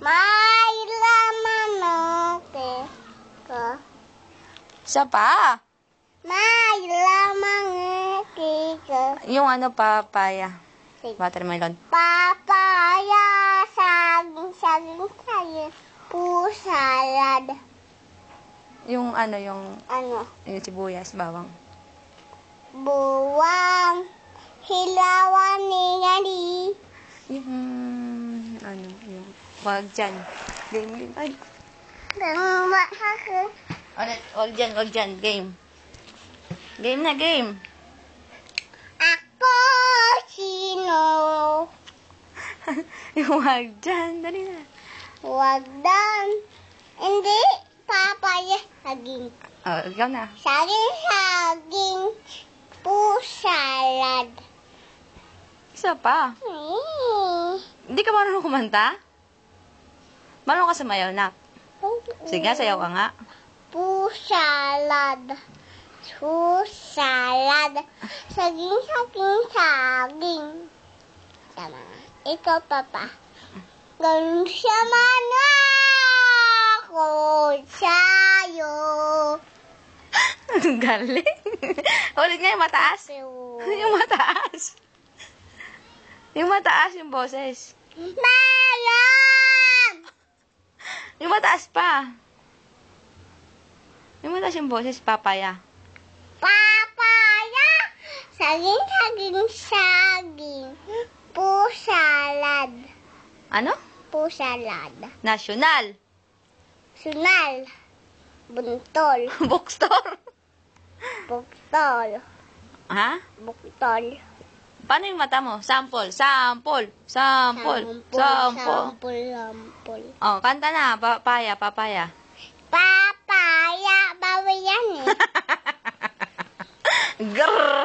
May laman ng kiko. Isa pa. May laman ng kiko. Yung ano, papaya. Sige. Watermelon. Papaya, saging, saging, pusalad. Yung ano, yung Ano? sibuyas, bawang. Buwang, hilawan ni Nani. Yung, ano, yung, wag dyan. Game. Ay, wag dyan, game. Game na, game. Ako, sino? Yung wag dyan, dali na. Wag dan. Hindi, papaya, saging. Oh, ikaw na. Saging, saging, pusalad. Isa pa. Hindi ka marunong kumanta? Marunong ka sumayaw, nak? Sige, sayaw ka nga. Pusalad. Pusalad. Saging, saging, saging. Tama. Ikaw, Papa. Ganun siya man ako sa'yo. Ang galing. Ulit nga yung mataas. Yung mataas. Yung mataas yung boses. Mayam! Yung mataas pa. Yung mataas yung boses, papaya. Papaya. Saging, saging, saging. Pusalad. Ano? Pusalad. National. Sunal. Buntol. Bookstore. Buktol. Ha? Buktol. Paano yung mata mo? Sample. Sample. Sample. Sample. Sampol. Oh, kanta na. Papaya, papaya. Papaya. Bawi yan eh. Grrrr.